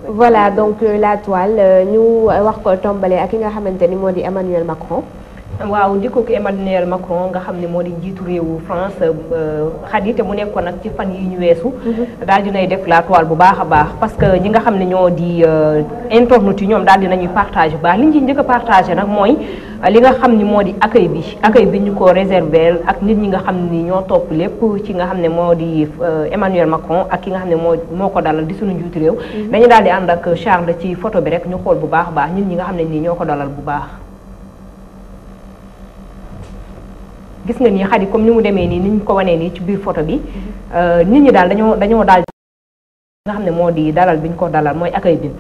voilà donc la toile ñu wax ko tombale ak ki nga xamante ni moo di Emmanuel Macron. waaw di ko Emmanuel Macron nga xam ne moo di njiitu réewu France Khady te mu nekkoon nag ci fan yi ñu weesu. daal dinay def la toile bu baax a baax parce que ñi nga xam ne ñoo di internautes yi ñoom daal dinañuy partagé bu baax li ñu ci njëkk a partagé nag mooy li nga xam ni moo di accueil bi ñu ko réserver ak nit ñi nga xam ni ñoo topp lépp ci nga xam ne moo di Emmanuel Macron ak ki nga xam ne moo ko dalal di suñu njiitu réew. dañu daal di ànd ak Charles ci photo bi rek ñu xool bu baax a baax nit ñi nga xam ne nii ñoo ko dalal bu baax. gis nga nii Khady comme ni mu demee nii ni ñu ko wanee nii ci biir photo bi nit ñi daal dañoo daal nga xam ne moo di dalal bi ñu ko dalal mooy accueil bi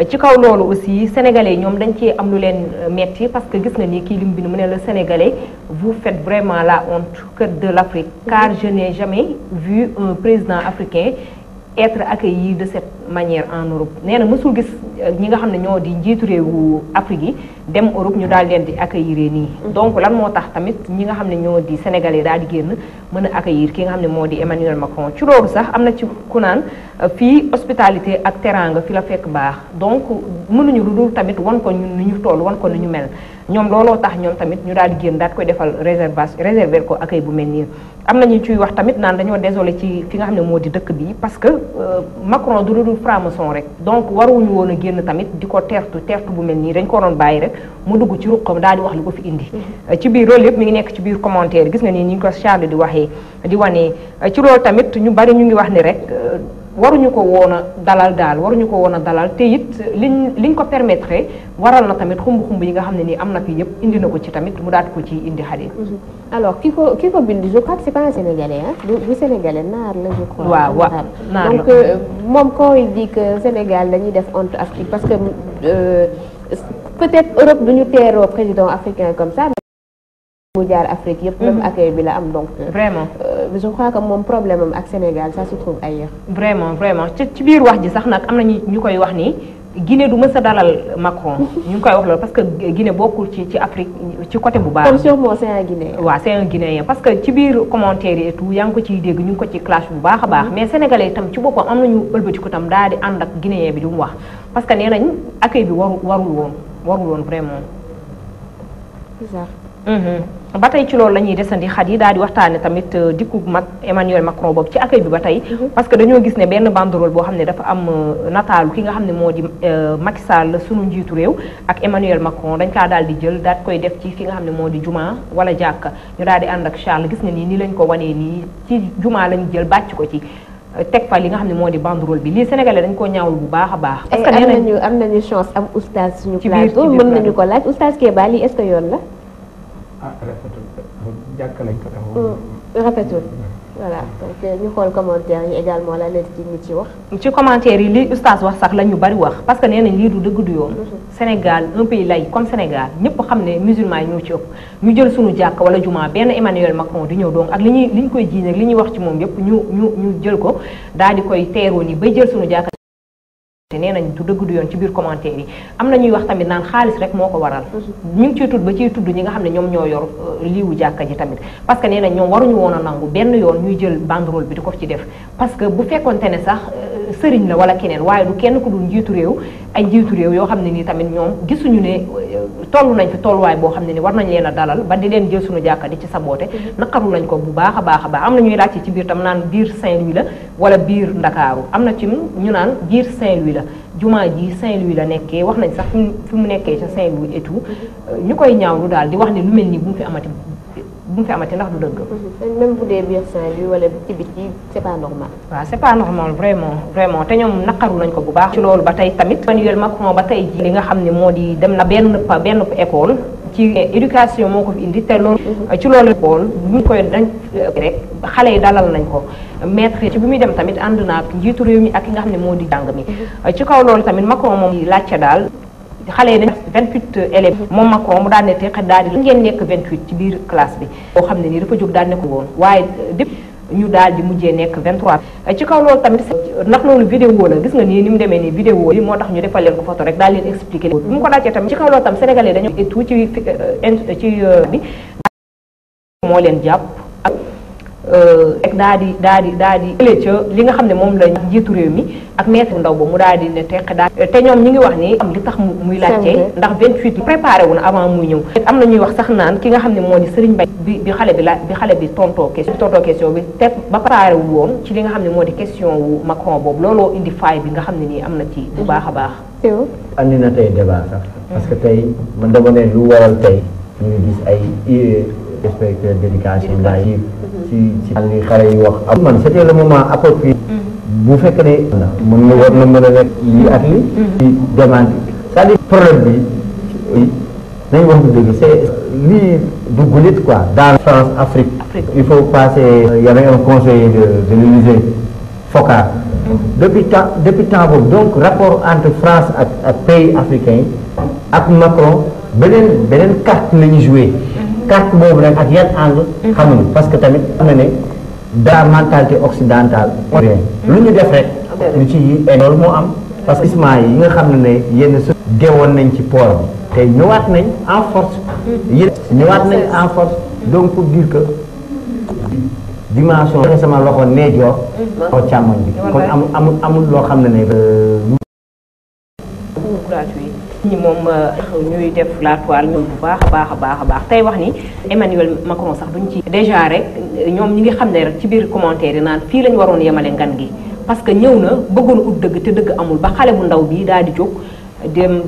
ci kaw loolu aussi sénégalais ñoom dañ ci am lu leen metti parce que gis nga nii kii lim bi mu ne le sénégalais vous faites vraiment la honte que de l'Afrique car je n'ai jamais vu un président africain être accueilli de cette manière en Europe nee na mësul gis ñi nga xam ne ñoo di njiitu réewu Afrique yi dem Europe ñu daal leen di accueillir nii donc lan moo tax tamit ñi nga xam ne ñoo di sénégalais daal di génn mën a accueillir ki nga xam ne moo di Emmanuel Macron ci loolu sax am na ci ku naan fii hospitalité ak teranga fi la fekk baax donc mënuñu lu dul tamit wan ko ñun ni ñu toll wan ko ni ñu mel ñoom looloo tax ñoom tamit ñu daal di génn daal koy defal réserver ko accueil bu mel nii am na ñu ciy wax tamit naan dañoo désolé ci fi nga xam ne moo di dëkk bi parce que Macron du dul franc-maçon rek donc waruñu woon a génn tamit di ko teertu bu mel nii dañ ko waroon bàyyi rek mu dugg ci ruqam daal di wax li ko fi indi ci biir loolu yëpp mi ngi nekk ci biir commentaire gis nga nii ni ñu ko Charles di waxee di wane ci loolu tamit ñu bari ñu ngi wax ni rek waruñu ko woon a dalal te it liñ ko permettre waral na tamit xumb yi nga xam ne nii am na fi yëpp indi na ko ci tamit mu daal ko ci indi Khady. alors ki ko bind je crois que c'est pas un sénégalais du sénégalais naar la je crois. waaw naar donc moom quand il dit que Sénégal dañuy def honte Afrique parce que peut-être Europe duñu teeroo président africain comme ça. mu jaar Afrique yëpp même accueil bi la am donc vraiment je crois que moom problème am ak Sénégal ça se trouve ailleurs. vraiment ci biir wax ji sax nag am na ñu koy wax ni Guinée du mës a dalal Macron ñu ngi koy wax loolu parce que Guinée bokkul ci Afrique ci côté bu baax. comme sûrement c'est un Guinéen. waaw c'est un Guinéen parce que ci biir commentaire yi et tout yaa ngi ko ciy dégg ñu ngi ko ci clash bu baax a baax mais sénégalais itam ci boppam am nañu ëlbatiku tam daal di ànd ak Guinéen bi di mu wax parce que nee nañ accueil bi warul woon vraiment. c'est ça. ba tey ci loolu la ñuy desandi Khady daal di waxtaane tamit dikku Emmanuel Macron boobu ci accueil bi ba tey parce que dañoo gis ne benn banderole boo xam ne dafa am nataalu ki nga xam ne moo di Macky Sall sunu njiitu réew ak Emmanuel Macron dañ kaa daal di jël daal koy def ci fi nga xam ne moo di juma wala jàkka ñu daal di ànd ak Charles gis nga nii lañ ko wanee nii ci juma lañ jël bàcc ko ci teg fa li nga xam ne moo di banderole bi lii sénégalais dañ ko ñaawul bu baax a baax. parce que am nañu chance am oustaz suñu plateau mën nañu ko laaj oustaz Kéba lii est-ce que yoon la. rafetul jàkk lañ ko taxaw. rafetul voilà donc ñu xool commentaire yi également la leen ci nit ci wax. ci commentaire yi li oustaz wax sax la ñu bari wax parce que nee nañ lii du dëgg du yoon. Sénégal un pays laïque comme Sénégal ñëpp xam ne musulmans yi ñoo ci ëpp ñu jël suñu jàkk wala juma benn Emmanuel Macron di ñëw donc ak li ñu koy jiiñ ak li ñuy wax ci moom yëpp ñu jël ko daal di koy teeroo ni bay jël suñu jàkk. te nee nañ du dëgg du yoon ci biir commentaire yi am na ñuy wax tamit naan xaalis rek moo ko waral ñu ngi ciy tudd ba ciy tudd ñi nga xam ne ñoom ñoo yor liiwu jàkka ji tamit parce que nee nañ ñoom waruñu woon a nangu benn yoon ñuy jël banderole bi di ko ci def parce que bu fekkonte ne sax sëriñ la wala keneen waaye du kenn ku dul njiitu réew ay njiitu réew yoo xam ne nii tamit ñoom gisuñu ne toll nañ fi tolluwaay boo xam ne ni war nañ leen a dalal ba di leen jël suñu jàkka di ci saboote naqaru nañ ko bu baax a baax a baax am na ñuy laajte ci biir tam naan biir Saint-Louis la wala biir Ndakaaru am na ci ñu naan biir Saint-Louis la jumaa ji Saint-Louis la nekkee wax nañ sax fi mu nekkee ca Saint-Louis et tout ñu koy ñaawlu daal di wax ne lu mel nii bu mu fi amati ndax du dëgg. même bu dee biir Saint-Louis wala ci biti c'est pas normal. waaw c'est pas normal vraiment te ñoom naqaru nañ ko bu baax. ci loolu ba tey tamit Emmanuel Macron ba tey ji li nga xam ne moo di dem na benn école ci éducation moo ko fi indi te loolu. ci loolu école bu ñu koy dañ rek xale yi dalal nañ ko. maître ci bi muy dem tamit ànd naa ak njiitu réew mi ak ki nga xam ne moo di jàng mi. ci kaw loolu tamit Macron moom laajte daal. xale yi dañ 28 élèves moom Macron mu daan ne te daal di ngeen nekk 28 ci biir classe bi boo xam ne nii dafa jóg daal nekk woon waaye depuis ñu daal di mujjee nekk 23 ci kaw loolu tamit ndax loolu vidéo la gis nga nii ni mu demee nii vidéo yi moo tax ñu defal leen ko photo rek daal leen expliqué bi mu ko laajtee tamit ci kaw loolu tam sénégalais dañu tout ci bi moo leen jàpp rek daal di jëlee ca li nga xam ne moom la njiitu réew mi ak maître ndaw ba mu daal di ne teq daal te ñoom ñi ngi wax ni am li tax muy laajte ndax 28 préparé wu na avant muy ñëw am na ñuy wax sax naan ki nga xam ne moo di Serigne Mbaye bi xale bi tontoo question bi te ba préparé wu woon ci li nga xam ne moo di question wu Macron boobu looloo indi faay bi nga xam ne nii am na ci bu baax a baax andi na tey débat sax parce que tey man dama ne lu waral tey ñu ngi gis ay inspecteur d'éducation yi ci li xale yi wax am man c'était le moment approprié bu fekk ne mën na war na mën a nekk lii ak li ci demande c'est-à-dire problème bi nañ wax bu dëgg c'est lii du gulit quoi dans France Afrique il faut passer il y avait un conseiller de l'Élysée Foccart depuis temps boobu donc rapport entre France ak pays africains yi ak Macron beneen carte la ñu joué carte boobu nag ak yan angle xamuñu parce que tamit am na ne daa mentalité occidentale lu ñu def rek ñu ci loolu moo am parce que gisement yi nga xam ne yenn su deewoon nañ ci port bi te ñëwaat nañ en force donc pour dire que dimension sama loxo neejoor o càmmoñ bi kon amul loo xam ne ñi moom ñuy def la toile ñoom bu baax a baax tey wax ni Emmanuel Macron sax duñ ci déjà rek ñoom ñi ngi xam ne rek ci biir commentaire yi naan fii lañ waroon yemale ngan gi parce que ñëw na bëggoon ut dëgg te dëgg amul ba xale bu ndaw bi daal di jóg dem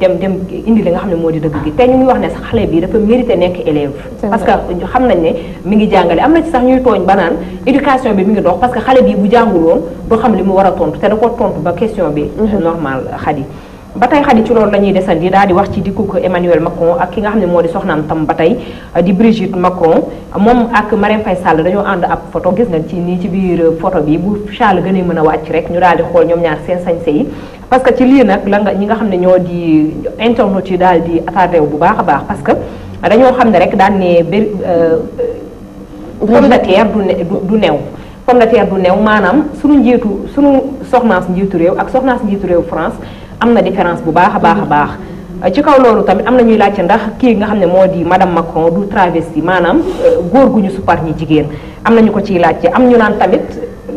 indi li nga xam ne moo di dëgg gi te ñu ngi wax ne sax xale bi dafa mérité nekk élève parce que xam nañ ne mi ngi jàngale am na ci sax ñuy tooñ ba naan éducation bi mi ngi dox parce que xale bi bu jàngul woon du xam li mu war a tontu te da ko tontu ba question bi normal Khady ba tey Khady ci loolu la ñuy desandi daal di wax ci dikku ko Emmanuel Macron ak ki nga xam ne moo di soxnaam tam ba tey di Brigitte Macron moom ak Marème Faye Sall dañoo ànd ab photo gis nga ci nii ci biir photo bi bu Charles gënee mën a wàcc rek ñu daal di xool ñoom ñaar seen sañse yi parce que ci lii nag ñi nga xam ne ñoo di internautes yi daal di attardé wu bu baax a baax parce que dañoo xam ne rek daan ne pomme de terre du new pomme de terre du new maanaam sunu soxnaas njiitu réew ak soxnaas njiitu réew France am na différence bu baax a baax ci kaw loolu tamit am na ñuy laajte ndax kii nga xam ne moo di madame Macron du travesti maanaam góor gu ñu suppar ñi jigéen am nañu ko ciy laajte am ñu naan tamit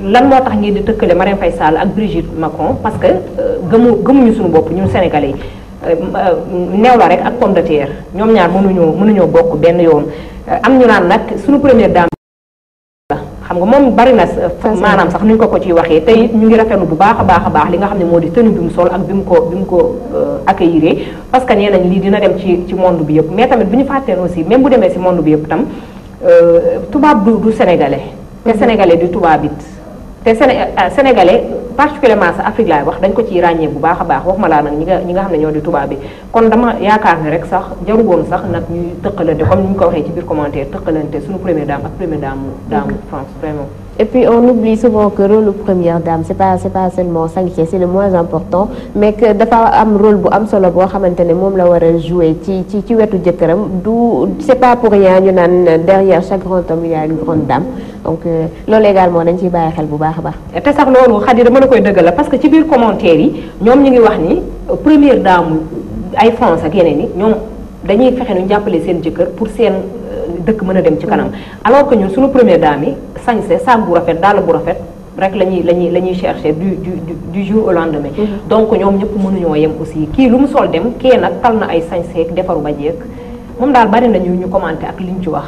lan moo tax ngeen di tëkkale Marème Faye Sall ak Brigitte Macron parce que gëmuñu suñu bopp ñun sénégalais yi neew la rek ak pomme de terre ñoom ñaar mënuñoo bokk benn yoon am ñu naan nag suñu première dame xam nga moom bari na maanaam sax nuñ ko ciy waxee tey ñu ngi rafetlu bu baax a baax li nga xam ne moo di tenue bi mu sol ak bi mu ko accueillir parce que nee nañ lii dina dem ci monde bi yëpp mais tamit bu ñu fàtteen aussi même bu demee si monde bi yëpp tam tubaab du sénégalais te sénégalais du tubaab it te sénégalais particulièrement sa Afrique laay wax dañ ko ciy ràññee bu baax a baax waxuma laa nag ñi nga xam ne ñoo di tubaab bi kon dama yaakaar ne rek sax jaru woon sax nag ñuy tëqalante comme ni ñu ko waxee ci biir commentaire tëqalante suñu première dame ak première dame France vraiment. Et puis on oublie souvent que rôle première dame c'est pas seulement sañse c'est le moins important mais que dafa am rôle bu am solo boo xamante ne moom la war a jouer ci wetu jëkkëram du c'est pas pour rien ñu naan derrière chaque grand homme il y a une grande dame donc loolu également dañ ciy bàyyi xel bu baax a baax. te sax loolu Khady dama la koy dëggal la parce que ci biir commentaire yi ñoom ñu ngi wax ni première dame ay France ak yeneen yi ñoom dañuy fexe nu jàppale seen jëkkër pour seen dëkk mën a dem ci kanam alors que ñun suñu première dame yi sañse saag bu rafet daal bu rafet rek la ñuy chercher du jour au lendemain donc ñoom ñëpp mënuñoo yem aussi kii lu mu sol dem kii nag tal na ay sañseek defaru ba jeeg moom daal bari na ñu commenté ak liñ ci wax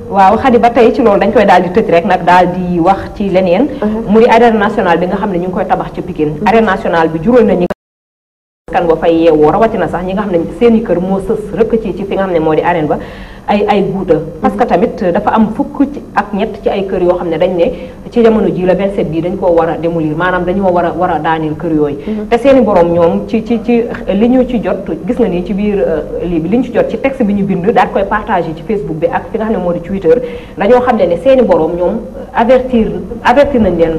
waaw Khady ba tey ci loolu dañ koy daal di tëj rek nag daal di wax ci leneen mu di arène nationale bi nga xam ne ñu ngi koy tabax ci Pikine arène nationale bi jural na ñi kan ba fay yeewoo rawatina sax ñi nga xam ne seeni kër moo sës rëkk ci fi nga xam ne moo di arène ba ay guuta parce que tamit dafa am fukk ak ñett ci ay kër yoo xam ne dañ ne ci jamono ji la 27 bii dañ koo war a démolir maanaam dañoo war a daaneel kër yooyu te seeni borom ñoom ci li ñu ci jot gis nga nii ci biir lii bi li ñu ci jot ci texte bi ñu bind daal koy partagé ci Facebook bi ak fi nga xam ne moo di Twitter dañoo xam ne seeni borom ñoom avertir nañ leen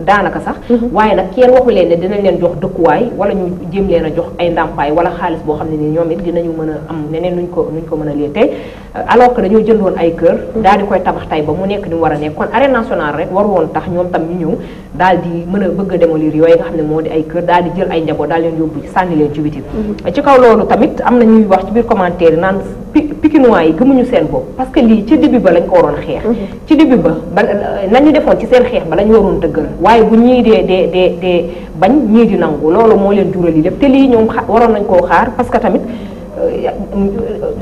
daanaka sax waaye nag kenn waxu leen ne dinañ leen jox dëkkuwaay wala ñu jéem leen a jox ay ndàmpaay wala xaalis boo xam ne ni ñoom it dinañu mën a am neneen nuñ ko mën a lii tey alors que dañoo jëndoon ay kër daal di koy tabax tay ba mu nekk ni mu war a nekk kon arène nationale rek war woon tax ñoom tam ñu ñëw daal di mën a bëgg a démolir yooyu nga xam ne moo di ay kër daal di jël ay njaboot daal leen yóbbu sànni leen ci biti ci kaw loolu tamit am na ñuy wax ci biir commentaire yi naan Pikinois yi gëmuñu seen bopp parce que lii ci début ba lañ ko waroon xeex ci début ba nañu defoon ci seen xeex ba lañu waroon dëggal waaye bu ñii dee bañ ñii di nangu loolu moo leen jural yi lépp te lii ñoom waroon nañ koo xaar parce que tamit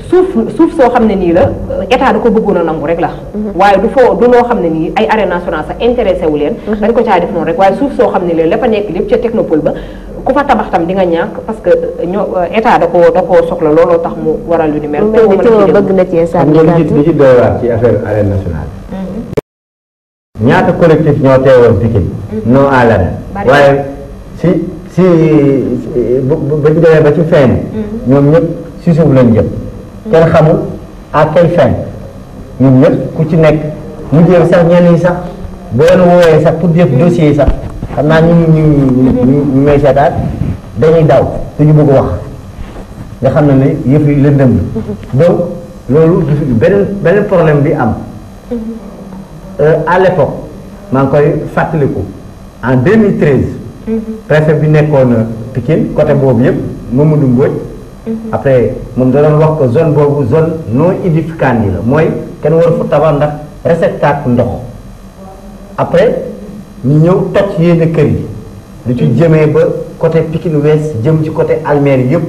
suuf soo xam ne nii la état da ko bëggoon a nangu rek la waaye du loo xam ne nii ay arène nationale sax intéressé wu leen dañ ko caa def noonu rek waaye suuf soo xam ne leen lépp a nekk lépp ca technopole ba ku fa tabax tam di nga ñàkk parce que état da koo soxla looloo tax mu waral lu ni mel bëgg na ci sànni li ci doy waar ci affaire arène nationale ñaata collectif ñoo teewoon Pikine non à l'arène waaye si ba ñu demee ba ci fin ñoom ñëpp si suuf lañ jëm kenn xamul à quelle fin ñoom ñëpp ku ci nekk mu jëm sax ñenn ñi sax boo leen woowee sax pour def dossier yi sax xam naa ñu may seetaat dañuy daw duñu bëgg wax nga xam ne yëf yi lëndëm donc loolu beneen problème bi am à l'époque maa ngi koy fàttaliku en 2013 préfet bi nekkoon Pikine côté boobu yëpp Mamadou Mbodj après moom da doon wax ko zone boobu zone non aedificandi la mooy kenn waru fa tabax ndax réceptacle ndox après ñu ñëw toj yenn kër yi lu ci jëmee ba côté Pikine Ouest jëm ci côté Almere yëpp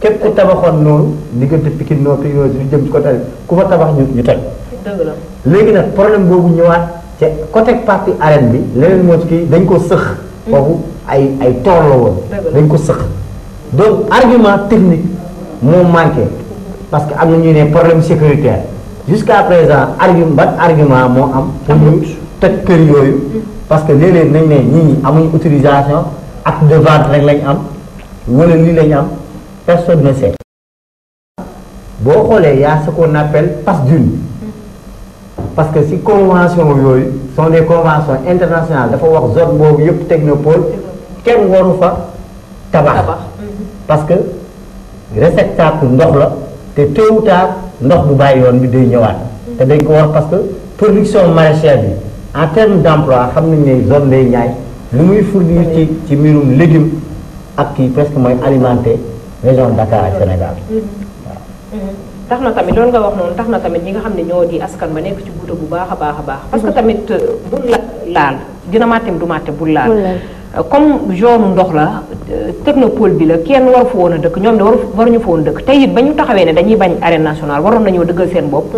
képp ku tabaxoon noonu diggante Pikine Nord Pikine Ouest jëm ci côté ku fa tabax ñu toj léegi nag problème boobu ñëwaat te côté partie arène bi leneen moo ci kii dañ ko sëx foofu ay toor la woon dañ ko sëx donc argument technique moo manqué parce que am na ñuy ne problème sécuritaire jusqu'à présent argument moo am pour ñu toj kër yooyu parce que léeg-léeg nañ ne ñii amuñu autorisation acte de vente rek lañ am wala lii lañ am personne ne sait boo xoolee y'a ce qu'on appelle passe d'une parce que si convention yooyu sont des conventions internationales dafa wax zone boobu yëpp technopole kenn waru fa tabax parce que réceptacle ndox la te tôt ou tard ndox bu bàyyi yoon bi day ñëwaat te dañ ko war parce que production maraîchère bi en termes d'emploi xam nañ ne zone lay ñaay lu muy fournir ci mbirum légumes ak kii presque mooy alimenter région Dakar ak Sénégal tax na tamit loolu nga wax noonu tax na tamit ñi nga xam ne ñoo di askan ba nekk ci guuta bu baax a baax a baax parce que tamit bul laal dina màttem du màtte bul laal comme zone ndox la technopole bi la kenn waru fa woon a dëkk ñoom de waruñu fa woon dëkk te it ba ñu taxawee ne dañuy bañ arène nationale waroon nañoo dëggal seen bopp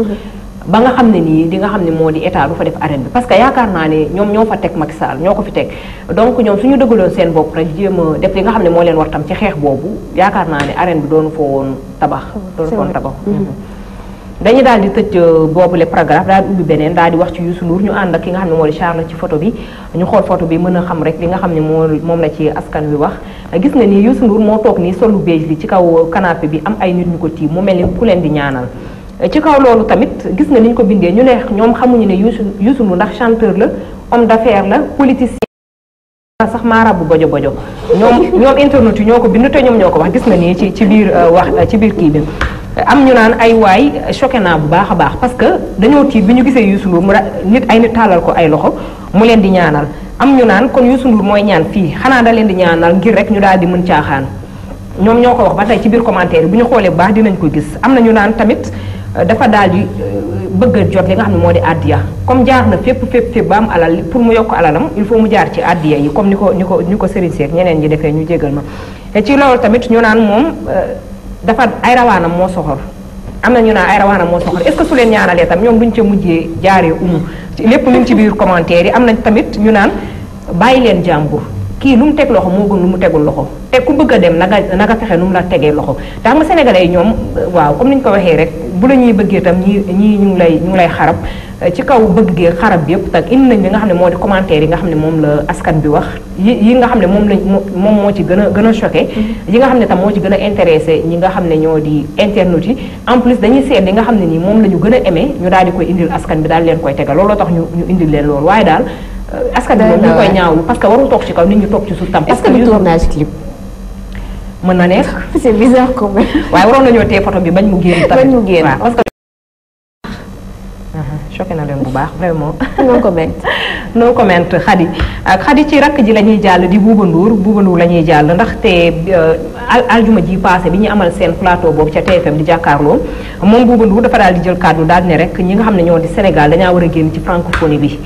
ba nga xam ne nii di nga xam ne moo di état du fa def arène bi parce que yaakaar naa ne ñoom ñoo fa teg Macky Sall ñoo ko fi teg donc ñoom suñu dëggaloon seen bopp rek jéem a def li nga xam ne moo leen war tam ci xeex boobu yaakaar naa ne arène bi doonu fa woon tabax dañu daal di tëj boobule paragraphe daal di ubbi beneen daal di wax ci Youssou Ndour ñu ànd ak ki nga xam ne moo di Charles ci photo bi ñu xool photo bi mën a xam rek li nga xam ne moom la ci askan wi wax gis nga ni Youssou Ndour moo toog nii solu beige li ci kaw canapé bi am ay nit ñu ko tiim mu mel ni ku leen di ñaanal ci kaw loolu tamit gis nga ni ñu ko bindee ñu ne ñoom xamuñu ne Youssou Ndour ndax chanteur la homme d'affaires la politicien sax maarabu bojo bojo ñoom internet yi ñoo ko bind te ñoom ñoo ko wax gis nga nii ci biir wax ci biir kii bi am ñu naan ay waay choqué naa bu baax a baax parce que dañoo tiit bi ñu gisee Youssou Ndour mu nit tàllal ko ay loxo mu leen di ñaanal am ñu naan kon Youssou Ndour mooy ñaan fii xanaa da leen di ñaanal ngir rek ñu daal di mën caaxaan ñoom ñoo ko wax ba tey ci biir commentaire bu ñu xoolee bu baax dinañ ko gis am na ñu naan tamit dafa daal di bëgg a jot li nga xam ne moo di addiya comme jaar na fépp ba am alal pour mu yokk alalam il faut mu jaar ci addiya yi comme ni ko Serigne Seck ñeneen ñi defee ñu jégal ma te ci loolu tamit ñu naan moom dafa ay rawaanam moo soxor am na ñu naan ay rawaanam moo soxor est-ce que su leen ñaanalee tam ñoom duñ ca mujjee jaaree lépp lu ci biir commentaire yi am nañ tamit ñu naan bàyyi leen jàmbur kii lu mu teg loxo moo gën lu mu tegul loxo te ku bëgg a dem nanga fexe nu mu la tegee loxo te xam nga sénégalais yi ñoom waaw comme ni ñu ko waxee rek bu la ñuy bëggee tam ñii ñu ngi lay xarab ci kaw bëgg gee xarab bi yëpp tak indi nañ li nga xam ne moo di commentaire yi nga xam ne moom la askan bi wax yi nga xam ne moom moo ci gën a choqué yi nga xam ne tam moo ci gën a intéressé ñi nga xam ne ñoo di internautes yi en plus dañuy seet li nga xam ne nii moom la ñu gën a aimé ñu daal di koy indil askan bi daal leen koy tegal looloo tax ñu indil leen loolu waaye daal askan bi moom ñu koy ñaawlu parce que warul toog ci kaw nit ñi toog ci suuf tam est-ce que du tournage clip mën na nekk c'est bizarre quand même waaye waroon nañoo tee photo bi bañ mu génn tamit waaw parce que choqué na leen bu baax vraiment. no comment. no comment Khady ci rakk ji la ñuy jàll di Bouba Ndour la ñuy jàll ndaxte aljuma ji passé bi ñu amal seen plateau boobu ca TFM di jàkkaarloo moom Bouba Ndour dafa daal di jël kàddu daal ne rek ñi nga xam ne ñoo di Sénégal dañaa war a génn ci francophonie bi.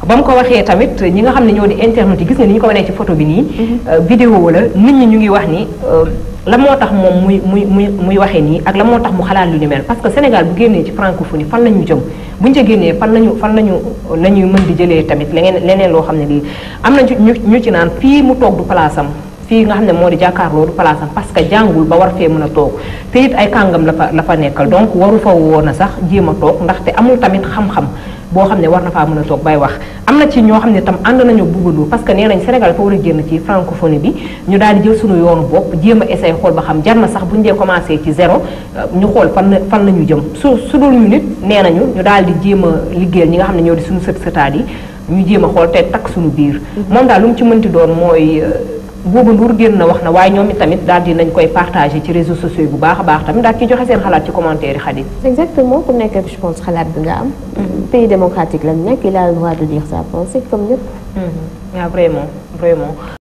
ba mu ko waxee tamit ñi nga xam ne ñoo di internet yi gis nga ni ñu ko wanee ci photo bi nii. vidéo la nit ñi ñu ngi wax ni. la moo tax moom muy waxee nii ak la moo tax mu xalaat lu ni mel parce que Sénégal bu génnee ci francophonie fan la ñu jëm buñu ca génnee fan lañu la ñuy mën di jëlee tamit leneen loo xam ne lii am na ñu ci naan fii mu toog du place am fii nga xam ne moo di jàkkaarloo du place am parce que jàngul ba war fee mën a toog te it ay kàngam la fa nekkal donc waru fa woon a sax jéem a toog ndaxte amul tamit xam-xam boo xam ne war na faa mën a toog bay wax am na ci ñoo xam ne tam ànd nañu Bouba Ndour parce que nee nañ Sénégal dafa war a génn ci francophonie bi ñu daal di jël suñu yoonu bopp jéem a essayé xool ba xam jar na sax bu ñu dee commencé ci zéro ñu xool fan la ñu jëm su dul ñu nit nee nañu ñu daal di jéem a liggéeyal ñi nga xam ne ñoo di suñu sëtaat yi ñu jéem a xool te takk suñu biir moom daal lu mu ci mënti doon mooy Bouba Ndour génn na wax na waaye ñoom tamit daal di nañ koy partagé ci réseaux sociaux yi bu baax a baax tamit daal ci joxe seen xalaat ci commentaire yi Khady. exactement ku nekk je pense xalaat bi nga am. pays démocratique lañ nekk il a le droit de dire sa pensée comme ñëpp. waaw vraiment.